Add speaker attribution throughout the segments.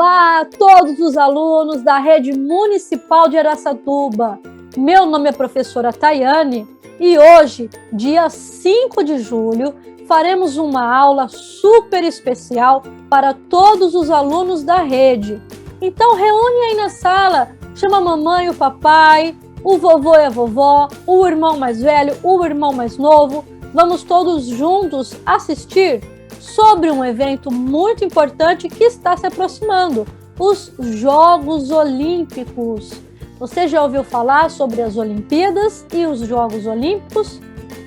Speaker 1: Olá a todos os alunos da Rede Municipal de Araçatuba. Meu nome é professora Tayane e hoje, dia 5 de julho, faremos uma aula super especial para todos os alunos da rede. Então reúne aí na sala, chama a mamãe e o papai, o vovô e a vovó, o irmão mais velho, o irmão mais novo. Vamos todos juntos assistir sobre um evento muito importante que está se aproximando, os Jogos Olímpicos. Você já ouviu falar sobre as Olimpíadas e os Jogos Olímpicos?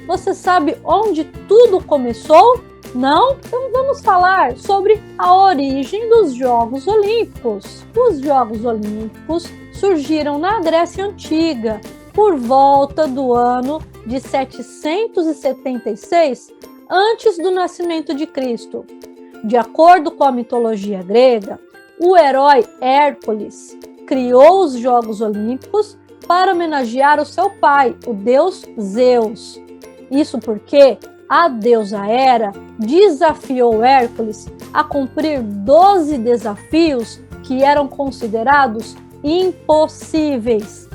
Speaker 1: Você sabe onde tudo começou? Não? Então vamos falar sobre a origem dos Jogos Olímpicos. Os Jogos Olímpicos surgiram na Grécia Antiga, por volta do ano de 776 antes do nascimento de Cristo. De acordo com a mitologia grega, o herói Hércules criou os Jogos Olímpicos para homenagear o seu pai, o deus Zeus. Isso porque a deusa Hera desafiou Hércules a cumprir 12 desafios que eram considerados impossíveis.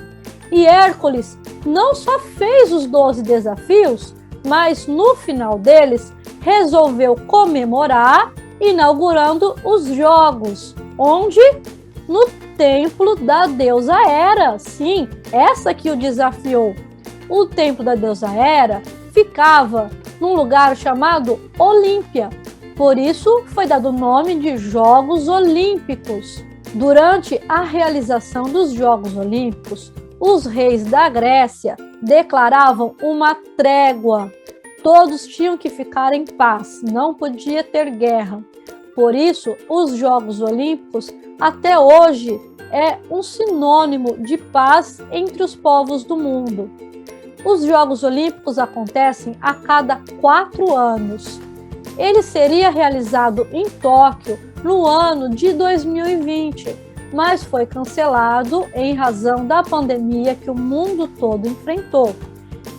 Speaker 1: E Hércules não só fez os 12 desafios, mas no final deles resolveu comemorar inaugurando os Jogos. Onde? No templo da deusa Hera. Sim, essa que o desafiou. O templo da deusa Hera ficava num lugar chamado Olímpia. Por isso foi dado o nome de Jogos Olímpicos. Durante a realização dos Jogos Olímpicos, os reis da Grécia declaravam uma trégua. Todos tinham que ficar em paz, não podia ter guerra. Por isso, os Jogos Olímpicos, até hoje, é um sinônimo de paz entre os povos do mundo. Os Jogos Olímpicos acontecem a cada 4 anos. Ele seria realizado em Tóquio no ano de 2020, mas foi cancelado em razão da pandemia que o mundo todo enfrentou.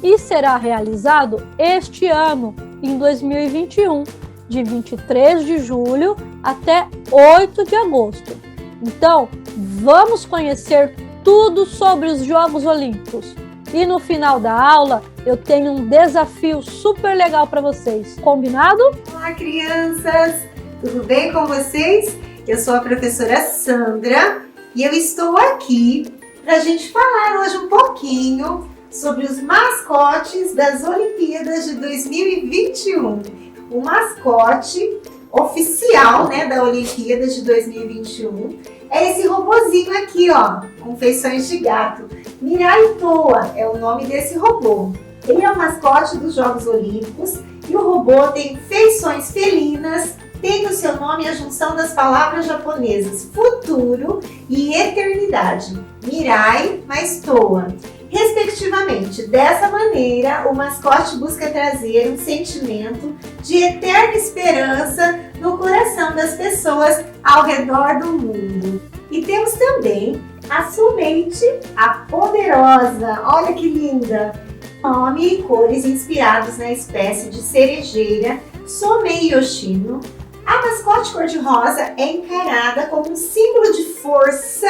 Speaker 1: E será realizado este ano, em 2021, de 23 de julho até 8 de agosto. Então, vamos conhecer tudo sobre os Jogos Olímpicos. E no final da aula, eu tenho um desafio super legal para vocês. Combinado?
Speaker 2: Olá, crianças! Tudo bem com vocês? Eu sou a professora Sandra e eu estou aqui para a gente falar hoje um pouquinho sobre os mascotes das Olimpíadas de 2021. O mascote oficial, da Olimpíadas de 2021 é esse robozinho aqui, ó, com feições de gato. Mirai Toa é o nome desse robô. Ele é o mascote dos Jogos Olímpicos e o robô tem feições felinas. Tem no seu nome a junção das palavras japonesas futuro e eternidade, Mirai mais Toa, respectivamente. Dessa maneira, o mascote busca trazer um sentimento de eterna esperança no coração das pessoas ao redor do mundo. E temos também a Sumente, a poderosa, olha que linda! Nome e cores inspirados na espécie de cerejeira Somei Yoshino. A mascote cor-de-rosa é encarada como um símbolo de força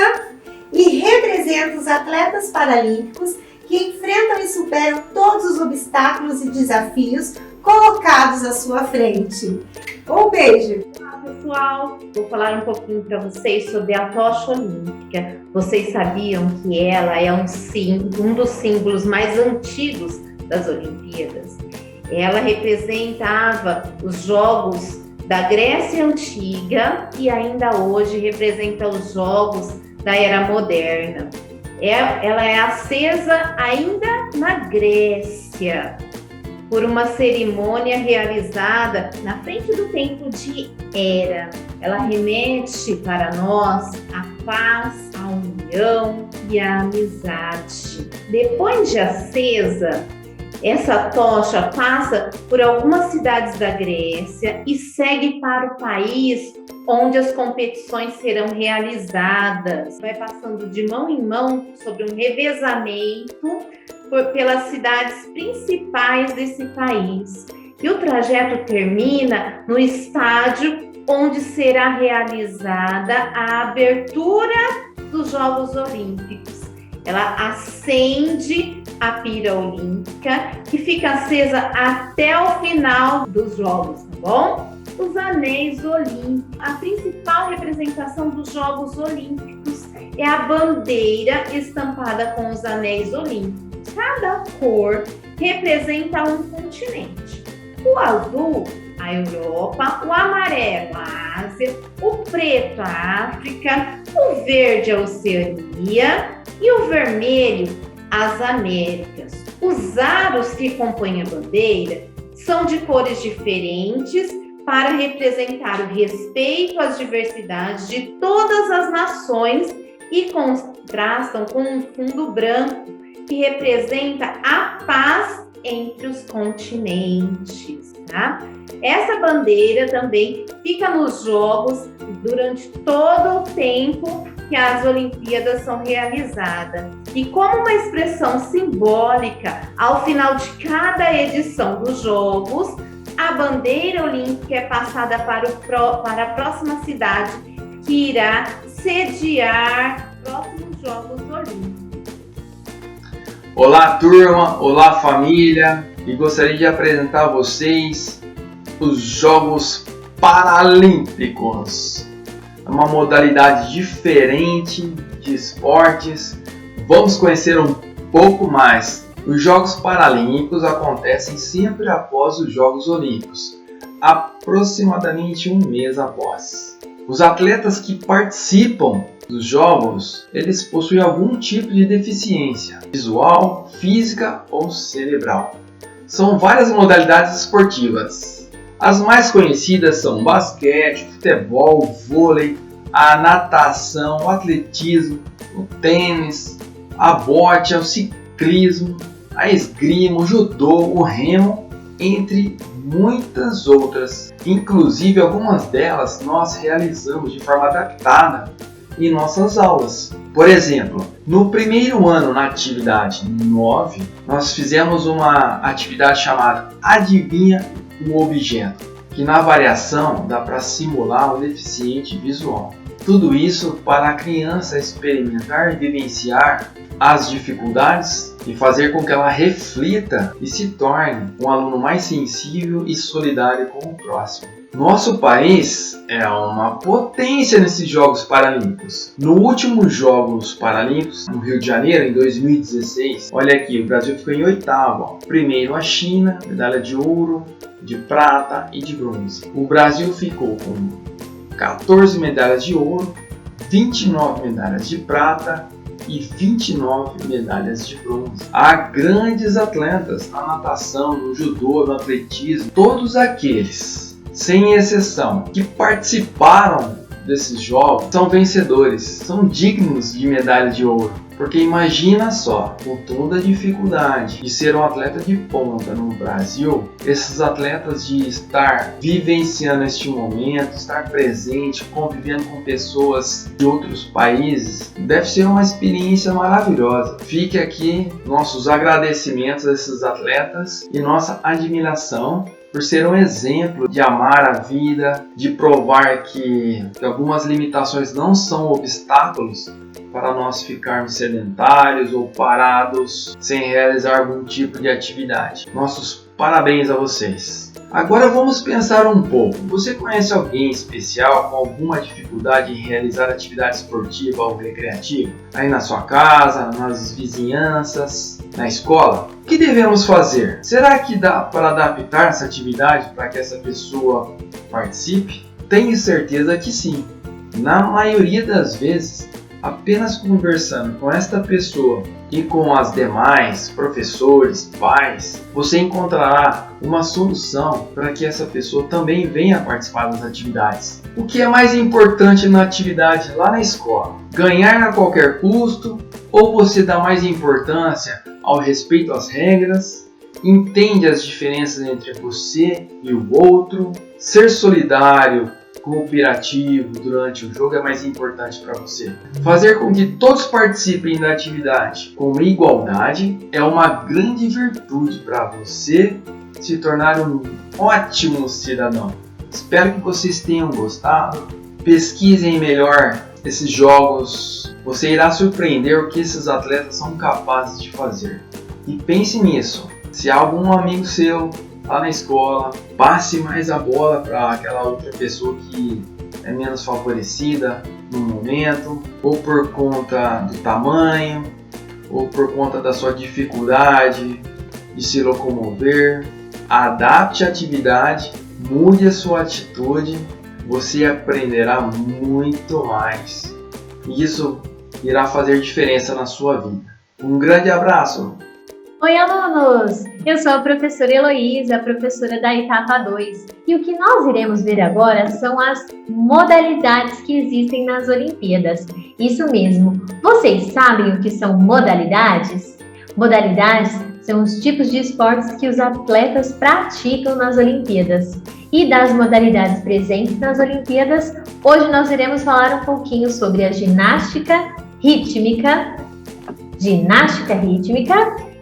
Speaker 2: e representa os atletas paralímpicos que enfrentam e superam todos os obstáculos e desafios colocados à sua frente. Um beijo!
Speaker 3: Olá, pessoal! Vou falar um pouquinho para vocês sobre a tocha olímpica. Vocês sabiam que ela é um dos símbolos mais antigos das Olimpíadas? Ela representava os Jogos da Grécia Antiga e ainda hoje representa os Jogos da Era Moderna. Ela é acesa ainda na Grécia por uma cerimônia realizada na frente do templo de Hera. Ela remete para nós a paz, a união e a amizade. Depois de acesa, essa tocha passa por algumas cidades da Grécia e segue para o país onde as competições serão realizadas. Vai passando de mão em mão sobre um revezamento pelas cidades principais desse país. E o trajeto termina no estádio onde será realizada a abertura dos Jogos Olímpicos. Ela acende a pira olímpica, que fica acesa até o final dos Jogos, tá bom? Os anéis olímpicos. A principal representação dos Jogos Olímpicos é a bandeira estampada com os anéis olímpicos. Cada cor representa um continente. O azul, a Europa, o amarelo, a Ásia, o preto, a África, o verde, a Oceania e o vermelho, as Américas. Os aros que compõem a bandeira são de cores diferentes para representar o respeito às diversidades de todas as nações e contrastam com um fundo branco que representa a paz entre os continentes, tá? Essa bandeira também fica nos Jogos durante todo o tempo que as Olimpíadas são realizadas. E como uma expressão simbólica, ao final de cada edição dos Jogos, a bandeira olímpica é passada para a próxima cidade que irá sediar os próximos Jogos Olímpicos.
Speaker 4: Olá, turma! Olá, família! E gostaria de apresentar a vocês os Jogos Paralímpicos. É uma modalidade diferente de esportes. Vamos conhecer um pouco mais. Os Jogos Paralímpicos acontecem sempre após os Jogos Olímpicos, aproximadamente um mês após. Os atletas que participam dos Jogos, eles possuem algum tipo de deficiência visual, física ou cerebral. São várias modalidades esportivas. As mais conhecidas são o basquete, o futebol, o vôlei, a natação, o atletismo, o tênis, a bote, o ciclismo, a esgrima, o judô, o remo, entre muitas outras. Inclusive, algumas delas nós realizamos de forma adaptada em nossas aulas. Por exemplo, no primeiro ano na atividade 9, nós fizemos uma atividade chamada Adivinha o Objeto, que na variação dá para simular um deficiente visual. Tudo isso para a criança experimentar e vivenciar as dificuldades e fazer com que ela reflita e se torne um aluno mais sensível e solidário com o próximo. Nosso país é uma potência nesses Jogos Paralímpicos. No último Jogos Paralímpicos, no Rio de Janeiro, em 2016, olha aqui, o Brasil ficou em oitavo. Primeiro a China, medalha de ouro, de prata e de bronze. O Brasil ficou com 14 medalhas de ouro, 29 medalhas de prata e 29 medalhas de bronze. Há grandes atletas na natação, no judô, no atletismo, todos aqueles, sem exceção, que participaram desses jogos são vencedores, são dignos de medalha de ouro. Porque imagina só, com toda a dificuldade de ser um atleta de ponta no Brasil, esses atletas de estar vivenciando este momento, estar presente, convivendo com pessoas de outros países, deve ser uma experiência maravilhosa. Fique aqui nossos agradecimentos a esses atletas e nossa admiração por ser um exemplo de amar a vida, de provar que algumas limitações não são obstáculos para nós ficarmos sedentários ou parados sem realizar algum tipo de atividade. Nossos parabéns a vocês! Agora vamos pensar um pouco. Você conhece alguém especial com alguma dificuldade em realizar atividade esportiva ou recreativa? Aí na sua casa, nas vizinhanças, na escola? O que devemos fazer? Será que dá para adaptar essa atividade para que essa pessoa participe? Tenho certeza que sim. Na maioria das vezes, apenas conversando com esta pessoa e com as demais professores, pais, você encontrará uma solução para que essa pessoa também venha participar das atividades. O que é mais importante na atividade lá na escola? Ganhar a qualquer custo ou você dá mais importância ao respeito às regras, entende as diferenças entre você e o outro, ser solidário, cooperativo durante o jogo é mais importante para você. Fazer com que todos participem da atividade com igualdade é uma grande virtude para você se tornar um ótimo cidadão. Espero que vocês tenham gostado. Pesquisem melhor esses jogos. Você irá surpreender o que esses atletas são capazes de fazer. E pense nisso. Se algum amigo seu lá na escola, passe mais a bola para aquela outra pessoa que é menos favorecida no momento, ou por conta do tamanho, ou por conta da sua dificuldade de se locomover. Adapte a atividade, mude a sua atitude, você aprenderá muito mais. E isso irá fazer diferença na sua vida. Um grande abraço!
Speaker 3: Oi, alunos! Eu sou a professora Heloísa, professora da etapa 2. E o que nós iremos ver agora são as modalidades que existem nas Olimpíadas. Isso mesmo! Vocês sabem o que são modalidades? Modalidades são os tipos de esportes que os atletas praticam nas Olimpíadas. E das modalidades presentes nas Olimpíadas, hoje nós iremos falar um pouquinho sobre a ginástica rítmica.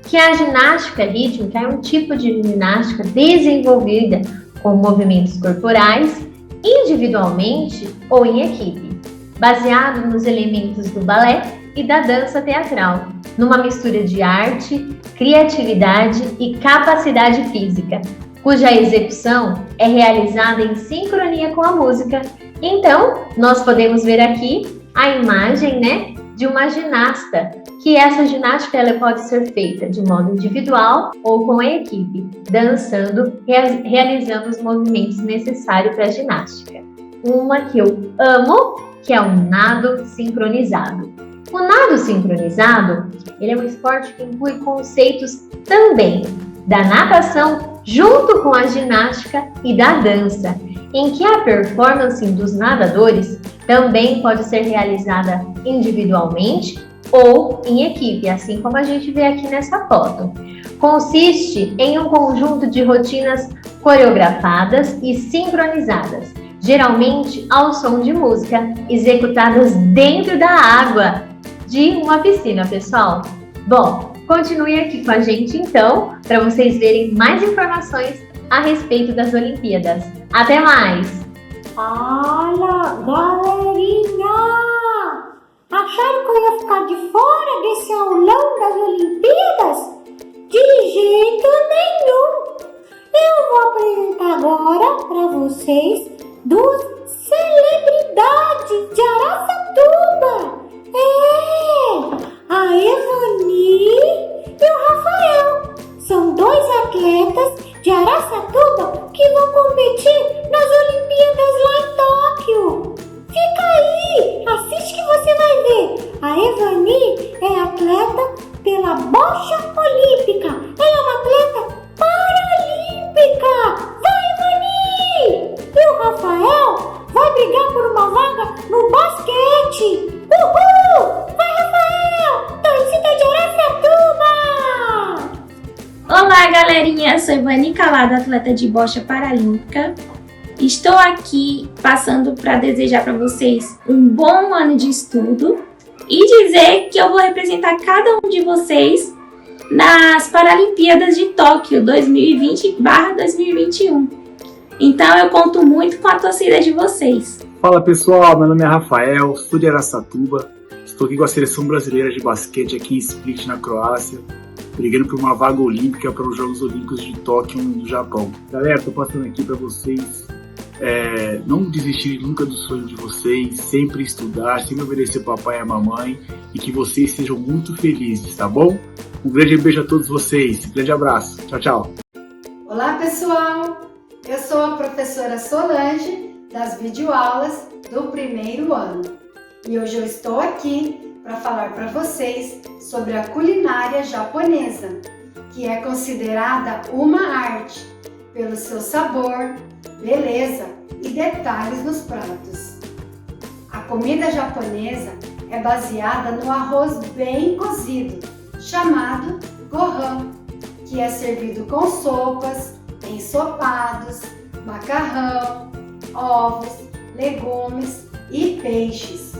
Speaker 3: Que a ginástica rítmica é um tipo de ginástica desenvolvida com movimentos corporais, individualmente ou em equipe, baseado nos elementos do balé e da dança teatral, numa mistura de arte, criatividade e capacidade física, cuja execução é realizada em sincronia com a música. Então, nós podemos ver aqui a imagem, de uma ginasta, que essa ginástica ela pode ser feita de modo individual ou com a equipe, dançando, realizando os movimentos necessários para a ginástica. Uma que eu amo, que é o nado sincronizado. O nado sincronizado, ele é um esporte que inclui conceitos também da natação junto com a ginástica e da dança, em que a performance dos nadadores também pode ser realizada individualmente ou em equipe, assim como a gente vê aqui nessa foto. Consiste em um conjunto de rotinas coreografadas e sincronizadas, geralmente ao som de música, executadas dentro da água de uma piscina, pessoal. Bom, continue aqui com a gente então, para vocês verem mais informações a respeito das Olimpíadas. Até mais!
Speaker 5: Olha, galerinha! Acharam que eu ia ficar de fora desse aulão das Olimpíadas? De jeito nenhum! Eu vou apresentar agora para vocês duas celebridades de Araçatuba! A Evani e o Rafael! São dois atletas de Araçatuba que vão competir nas Olimpíadas lá em Tóquio. Fica aí, assiste que você vai ver. A Evani é atleta pela bocha olímpica. Ela é uma atleta paralímpica. Vai, Evani! E o Rafael vai brigar por uma vaga no basquete. Uhul! Vai, Rafael! Torcida de Araçatuba!
Speaker 6: Olá, galerinha! Sou Ivani Calado, atleta de bocha paralímpica. Estou aqui passando para desejar para vocês um bom ano de estudo e dizer que eu vou representar cada um de vocês nas Paralimpíadas de Tóquio 2020/2021. Então eu conto muito com a torcida de vocês.
Speaker 7: Fala pessoal, meu nome é Rafael, sou de Araçatuba. Estou aqui com a seleção brasileira de basquete aqui em Split, na Croácia, brigando por uma vaga olímpica para os Jogos Olímpicos de Tóquio, no Japão. Galera, estou passando aqui para vocês não desistirem nunca do sonho de vocês, sempre estudar, sempre obedecer papai e a mamãe e que vocês sejam muito felizes, tá bom? Um grande beijo a todos vocês, um grande abraço, tchau, tchau!
Speaker 8: Olá pessoal, eu sou a professora Solange das videoaulas do primeiro ano e hoje eu estou aqui para falar para vocês sobre a culinária japonesa, que é considerada uma arte pelo seu sabor, beleza e detalhes nos pratos. A comida japonesa é baseada no arroz bem cozido, chamado gohan, que é servido com sopas, ensopados, macarrão, ovos, legumes e peixes.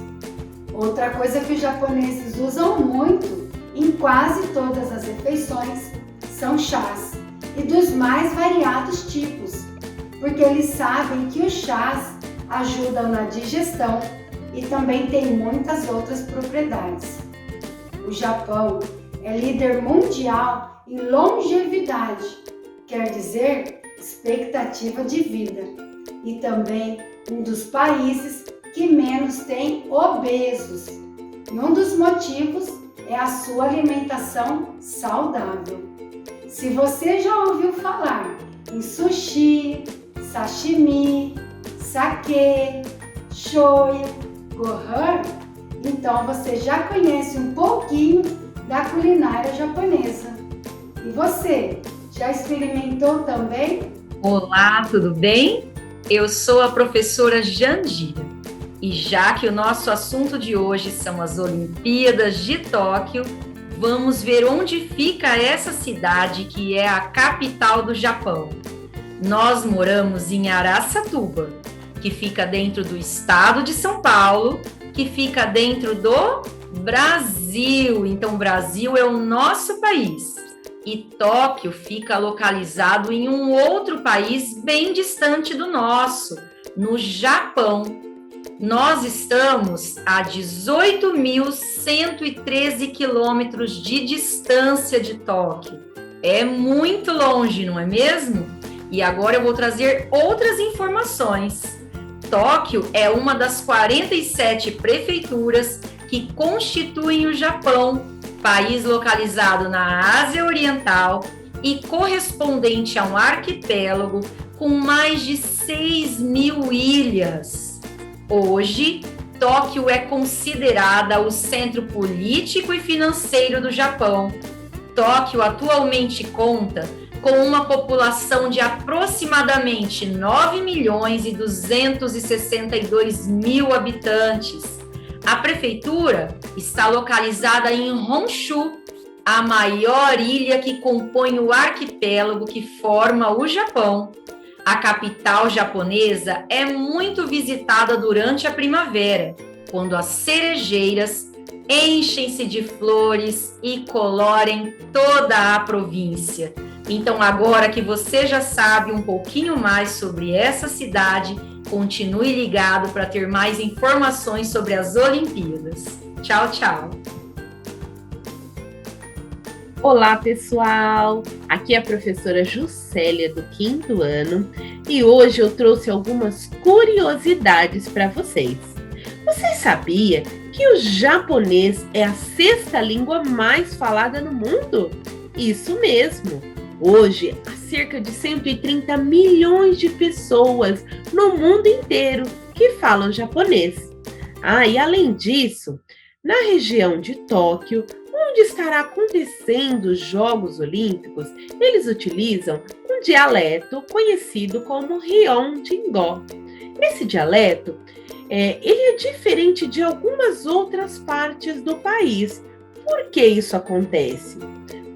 Speaker 8: Outra coisa que os japoneses usam muito em quase todas as refeições são chás, e dos mais variados tipos, porque eles sabem que os chás ajudam na digestão e também tem muitas outras propriedades. O Japão é líder mundial em longevidade, quer dizer, expectativa de vida, e também um dos países que menos tem obesos. E um dos motivos é a sua alimentação saudável. Se você já ouviu falar em sushi, sashimi, sake, shoyu, gohan, então você já conhece um pouquinho da culinária japonesa. E você, já experimentou também?
Speaker 9: Olá, tudo bem? Eu sou a professora Jandira e já que o nosso assunto de hoje são as Olimpíadas de Tóquio, vamos ver onde fica essa cidade que é a capital do Japão. Nós moramos em Araçatuba, que fica dentro do estado de São Paulo, que fica dentro do Brasil. Então, o Brasil é o nosso país. E Tóquio fica localizado em um outro país bem distante do nosso, no Japão. Nós estamos a 18.113 quilômetros de distância de Tóquio. É muito longe, não é mesmo? E agora eu vou trazer outras informações. Tóquio é uma das 47 prefeituras que constituem o Japão, país localizado na Ásia Oriental e correspondente a um arquipélago com mais de 6.000 ilhas. Hoje, Tóquio é considerada o centro político e financeiro do Japão. Tóquio atualmente conta com uma população de aproximadamente 9.262.000 habitantes. A prefeitura está localizada em Honshu, a maior ilha que compõe o arquipélago que forma o Japão. A capital japonesa é muito visitada durante a primavera, quando as cerejeiras enchem-se de flores e colorem toda a província. Então, agora que você já sabe um pouquinho mais sobre essa cidade, continue ligado para ter mais informações sobre as Olimpíadas. Tchau, tchau!
Speaker 10: Olá, pessoal! Aqui é a professora Juscelia, do 5º ano, e hoje eu trouxe algumas curiosidades para vocês. Vocês sabiam que o japonês é a 6ª língua mais falada no mundo? Isso mesmo! Hoje, há cerca de 130 milhões de pessoas no mundo inteiro que falam japonês. E além disso, na região de Tóquio, onde estará acontecendo os Jogos Olímpicos, eles utilizam um dialeto conhecido como Ryōjingō. Esse dialeto, ele é diferente de algumas outras partes do país. Por que isso acontece?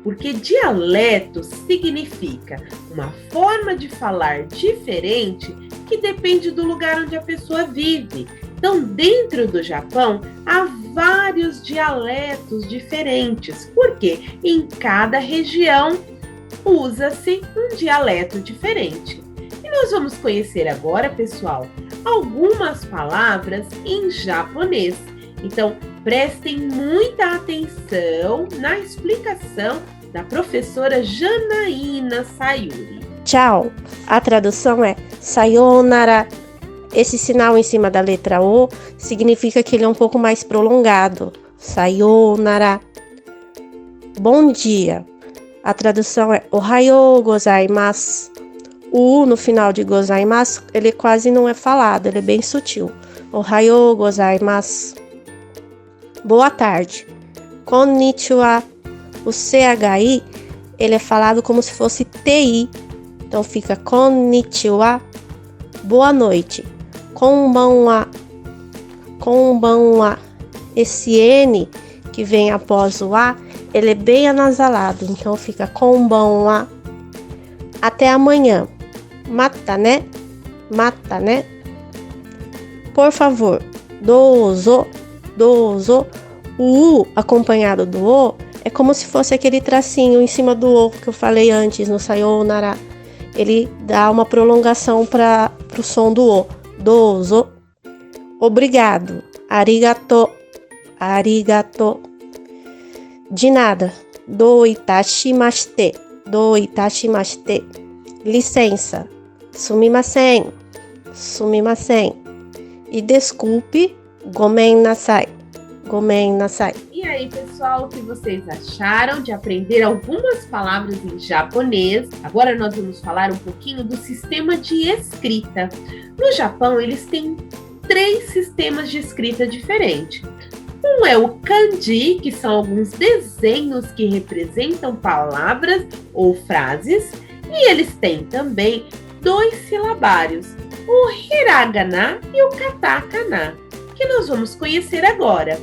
Speaker 10: Porque dialeto significa uma forma de falar diferente que depende do lugar onde a pessoa vive. Então, dentro do Japão, há vários dialetos diferentes, porque em cada região usa-se um dialeto diferente. E nós vamos conhecer agora, pessoal, algumas palavras em japonês. Então, prestem muita atenção na explicação da professora Janaína Sayuri.
Speaker 11: Tchau. A tradução é sayonara. Esse sinal em cima da letra O significa que ele é um pouco mais prolongado. Sayonara. Bom dia. A tradução é ohayou gozaimasu. O U no final de gozaimasu, ele quase não é falado, ele é bem sutil. Ohayou gozaimasu. Boa tarde. Konnichiwa. O CHI, ele é falado como se fosse TI. Então fica konnichiwa. Boa noite. Konbanwa. Konbanwa. Esse N que vem após o A, ele é bem anasalado. Então fica konbanwa. Até amanhã. Mata, né? Mata, né? Por favor. Dozo. Dozo. O U acompanhado do O é como se fosse aquele tracinho em cima do O que eu falei antes no sayonara. ele dá uma prolongação para o som do O. Dozo. Obrigado. Arigato. Arigato. De nada. Do itashimashite. Do itashimashite. Licença. Sumimasen. Sumimasen. E desculpe. Gomen nasai. Gomen nasai.
Speaker 10: E aí, pessoal, o que vocês acharam de aprender algumas palavras em japonês? Agora nós vamos falar um pouquinho do sistema de escrita. No Japão, eles têm 3 sistemas de escrita diferentes. Um é o kanji, que são alguns desenhos que representam palavras ou frases. E eles têm também 2 silabários, o hiragana e o katakana, que nós vamos conhecer agora.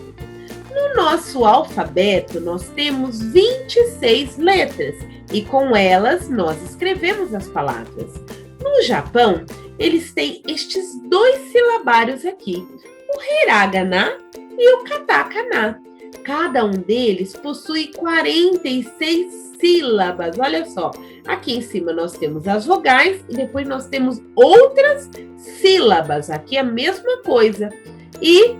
Speaker 10: No nosso alfabeto, nós temos 26 letras e com elas nós escrevemos as palavras. No Japão, eles têm estes 2 silabários aqui, o hiragana e o katakana. Cada um deles possui 46 sílabas. Olha só, aqui em cima nós temos as vogais e depois nós temos outras sílabas. Aqui é a mesma coisa. E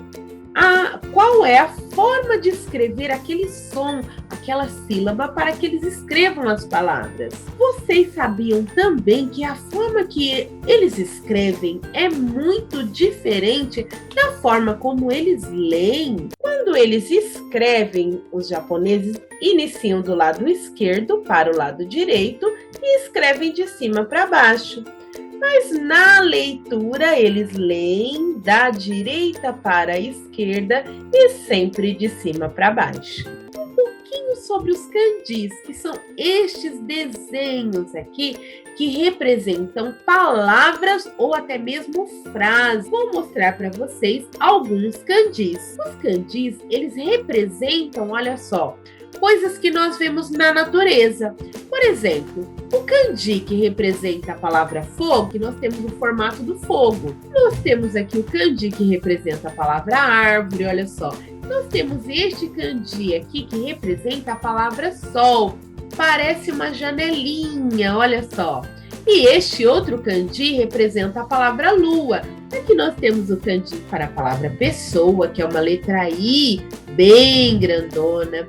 Speaker 10: qual é a forma de escrever aquele som, aquela sílaba, para que eles escrevam as palavras? Vocês sabiam também que a forma que eles escrevem é muito diferente da forma como eles leem? Quando eles escrevem, os japoneses iniciam do lado esquerdo para o lado direito e escrevem de cima para baixo. Mas na leitura eles leem da direita para a esquerda e sempre de cima para baixo. Um pouquinho sobre os kanjis, que são estes desenhos aqui que representam palavras ou até mesmo frases. Vou mostrar para vocês alguns kanjis. Os kanjis, eles representam, olha só, coisas que nós vemos na natureza. Por exemplo, o kanji que representa a palavra fogo, que nós temos o formato do fogo. Nós temos aqui o kanji que representa a palavra árvore, olha só. Nós temos este kanji aqui que representa a palavra sol. Parece uma janelinha, olha só. E este outro kanji representa a palavra lua. Aqui nós temos o kanji para a palavra pessoa, que é uma letra I, bem grandona.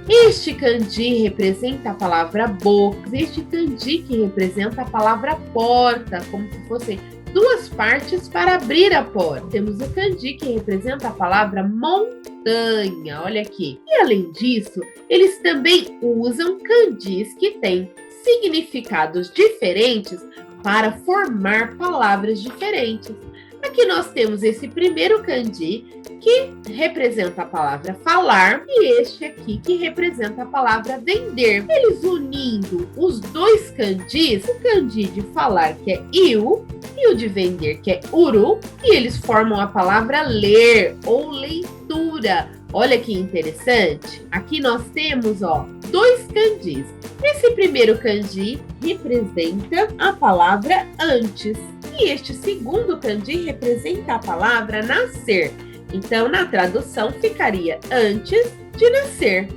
Speaker 10: Este kanji representa a palavra boca. Este kanji que representa a palavra porta, como se fossem 2 partes para abrir a porta. Temos o kanji que representa a palavra montanha, olha aqui. E além disso, eles também usam kanjis que têm significados diferentes para formar palavras diferentes. Aqui nós temos esse primeiro kanji que representa a palavra falar e este aqui que representa a palavra vender. Eles unindo os 2 kanjis, o kanji de falar que é iu e o de vender que é uru, e eles formam a palavra ler ou leitura. Olha que interessante. Aqui nós temos 2 kanjis. Esse primeiro kanji representa a palavra antes. E este segundo kanji representa a palavra nascer. Então, na tradução, ficaria antes de nascer.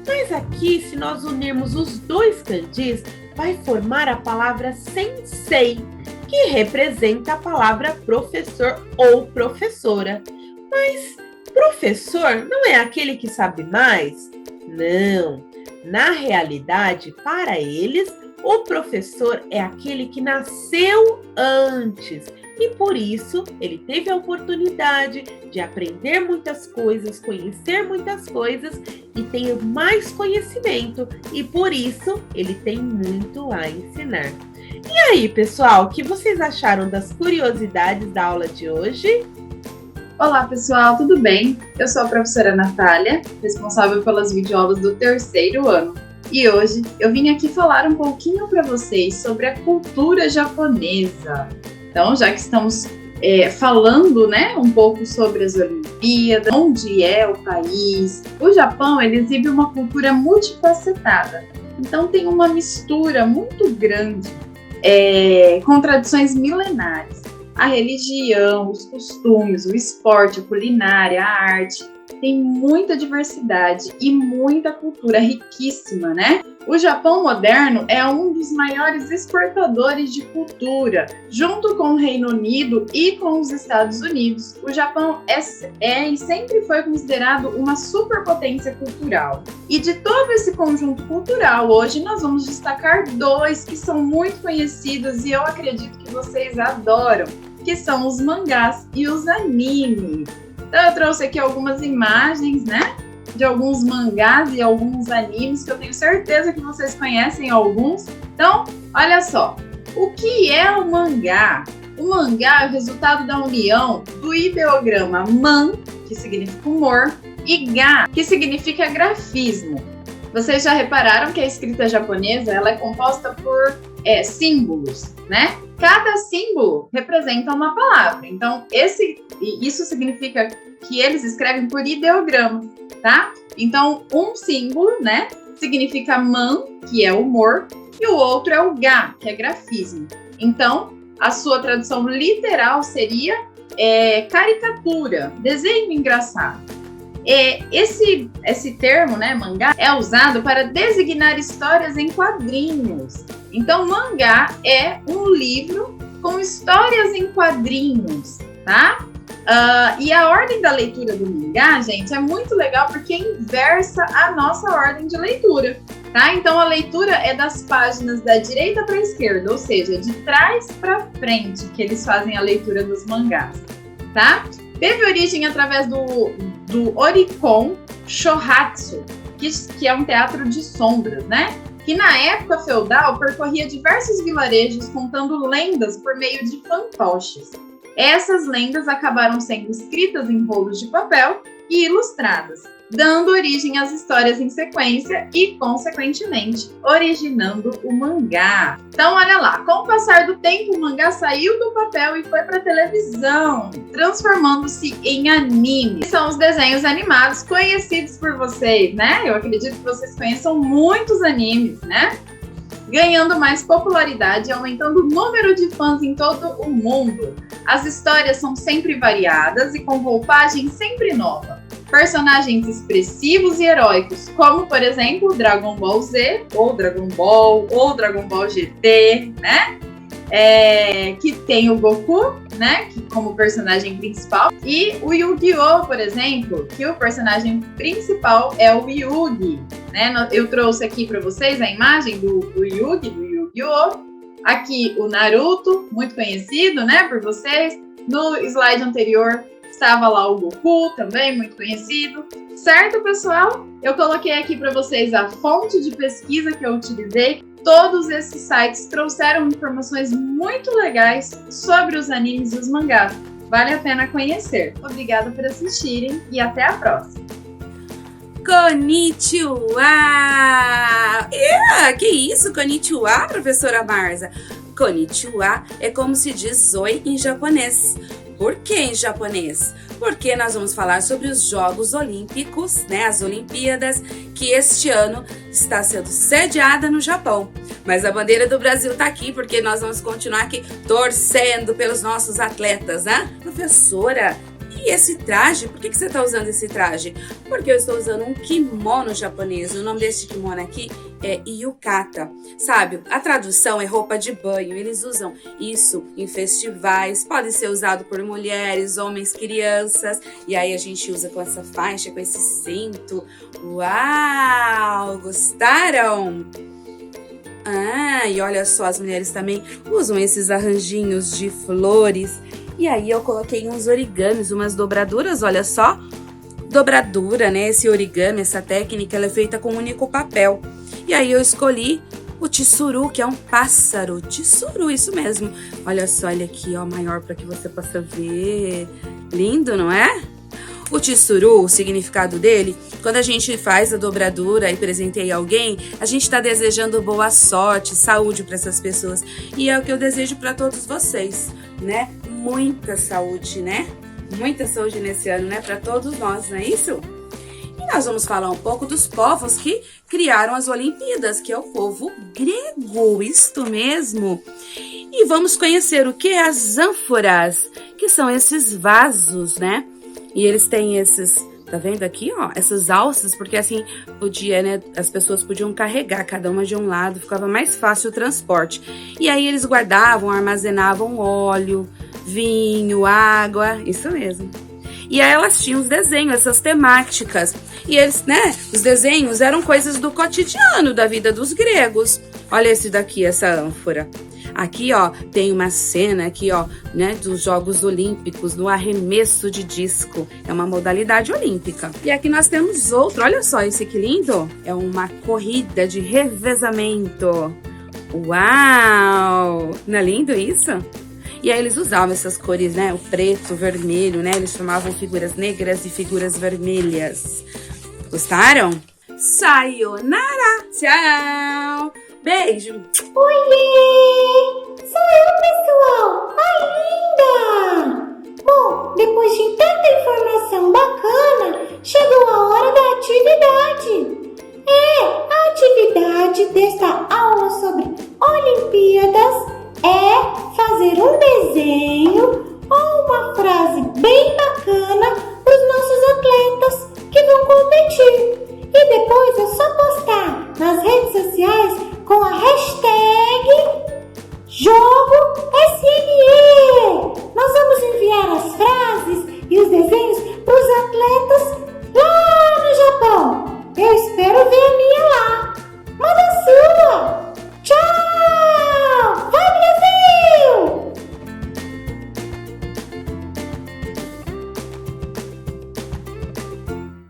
Speaker 10: Mas aqui, se nós unirmos os 2 kanjis, vai formar a palavra sensei, que representa a palavra professor ou professora. Mas professor não é aquele que sabe mais? Não. Na realidade, para eles, o professor é aquele que nasceu antes e por isso ele teve a oportunidade de aprender muitas coisas, conhecer muitas coisas e ter mais conhecimento e por isso ele tem muito a ensinar. E aí, pessoal, o que vocês acharam das curiosidades da aula de hoje?
Speaker 12: Olá, pessoal, tudo bem? Eu sou a professora Natália, responsável pelas videoaulas do 3º ano. E hoje eu vim aqui falar um pouquinho para vocês sobre a cultura japonesa. Então, já que estamos falando, né, um pouco sobre as Olimpíadas, onde é o país, o Japão ele exibe uma cultura multifacetada. Então, tem uma mistura muito grande com tradições milenares. A religião, os costumes, o esporte, a culinária, a arte. tem muita diversidade e muita cultura riquíssima, né? O Japão moderno é um dos maiores exportadores de cultura, junto com o Reino Unido e com os Estados Unidos. O Japão é e sempre foi considerado uma superpotência cultural. E de todo esse conjunto cultural, hoje nós vamos destacar dois que são muito conhecidos e eu acredito que vocês adoram, que são os mangás e os animes. Então eu trouxe aqui algumas imagens, né, de alguns mangás e alguns animes que eu tenho certeza que vocês conhecem alguns. Então, olha só, o que é o mangá? O mangá é o resultado da união do ideograma man, que significa humor, e ga, que significa grafismo. Vocês já repararam que a escrita japonesa ela é composta por símbolos, né? Cada símbolo representa uma palavra. Então, isso significa que eles escrevem por ideograma, tá? Então, um símbolo, né, significa man, que é humor, e o outro é o ga, que é grafismo. Então, a sua tradução literal seria caricatura, desenho engraçado. Esse termo, né, mangá, é usado para designar histórias em quadrinhos. Então, mangá é um livro com histórias em quadrinhos, tá? E a ordem da leitura do mangá, gente, é muito legal porque inversa a nossa ordem de leitura, tá? Então, a leitura é das páginas da direita para a esquerda, ou seja, de trás para frente, que eles fazem a leitura dos mangás, tá? Teve origem através do Oricon Shohatsu, que é um teatro de sombras, né? Que na época feudal percorria diversos vilarejos contando lendas por meio de fantoches. Essas lendas acabaram sendo escritas em rolos de papel e ilustradas, dando origem às histórias em sequência e, consequentemente, originando o mangá. Então, olha lá, com o passar do tempo, o mangá saiu do papel e foi para a televisão, transformando-se em anime. São os desenhos animados conhecidos por vocês, né? Eu acredito que vocês conheçam muitos animes, né? Ganhando mais popularidade e aumentando o número de fãs em todo o mundo. As histórias são sempre variadas e com roupagem sempre nova. Personagens expressivos e heróicos, como, por exemplo, Dragon Ball Z, ou Dragon Ball, ou Dragon Ball GT, né? Que tem o Goku, né? Que, como personagem principal. E o Yu-Gi-Oh!, por exemplo, que o personagem principal é o Yugi, né? Eu trouxe aqui para vocês a imagem do Yugi, do Yu-Gi-Oh! Aqui o Naruto, muito conhecido, né, por vocês. No slide anterior estava lá o Goku, também muito conhecido. Certo, pessoal? Eu coloquei aqui para vocês a fonte de pesquisa que eu utilizei. Todos esses sites trouxeram informações muito legais sobre os animes e os mangás. Vale a pena conhecer. Obrigada por assistirem e até a próxima.
Speaker 13: Konnichiwa! Que isso, konnichiwa, professora Marza? Konnichiwa é como se diz oi em japonês. Por que em japonês? Porque nós vamos falar sobre os Jogos Olímpicos, né, as Olimpíadas, que este ano está sendo sediada no Japão. Mas a bandeira do Brasil está aqui porque nós vamos continuar aqui torcendo pelos nossos atletas, né? Professora, e esse traje? Por que você está usando esse traje? Porque eu estou usando um kimono japonês. O nome desse kimono aqui é yukata. Sabe, a tradução é roupa de banho. Eles usam isso em festivais. Pode ser usado por mulheres, homens, crianças. E aí a gente usa com essa faixa, com esse cinto. Uau! Gostaram? E olha só, as mulheres também usam esses arranjinhos de flores. E aí eu coloquei uns origamis, umas dobraduras, olha só. Dobradura, né? Esse origami, essa técnica, ela é feita com um único papel. E aí eu escolhi o tsuru, que é um pássaro. Tsuru, isso mesmo. Olha só, ele aqui, ó, maior para que você possa ver. Lindo, não é? O tsuru, o significado dele, quando a gente faz a dobradura e presenteia alguém, a gente está desejando boa sorte, saúde para essas pessoas. E é o que eu desejo para todos vocês, né? Muita saúde, né? Muita saúde nesse ano, né? Para todos nós, não é isso? E nós vamos falar um pouco dos povos que criaram as Olimpíadas, que é o povo grego, isto mesmo. E vamos conhecer o que é as ânforas, que são esses vasos, né? E eles têm esses Tá vendo aqui, ó? Essas alças, porque assim podia, né? As pessoas podiam carregar cada uma de um lado, ficava mais fácil o transporte. E aí eles guardavam, armazenavam óleo, vinho, água, isso mesmo. E aí elas tinham os desenhos, essas temáticas. E eles, né? Os desenhos eram coisas do cotidiano da vida dos gregos. Olha esse daqui, essa ânfora. Aqui, ó, tem uma cena aqui, ó, né, dos Jogos Olímpicos, no arremesso de disco. É uma modalidade olímpica. E aqui nós temos outro, olha só esse que lindo. É uma corrida de revezamento. Uau! Não é lindo isso? E aí eles usavam essas cores, né, o preto, o vermelho, né, eles chamavam figuras negras e figuras vermelhas. Gostaram? Sayonara! Tchau! Beijo!
Speaker 5: Oiê! Sou eu, pessoal! Ai, linda! Bom, depois de tanta informação bacana, chegou a hora da atividade. A atividade desta aula sobre Olimpíadas é fazer um desenho ou uma frase bem bacana para os nossos atletas que vão competir. E depois é só postar nas redes sociais com a hashtag JogoSNE. Nós vamos enviar as frases e os desenhos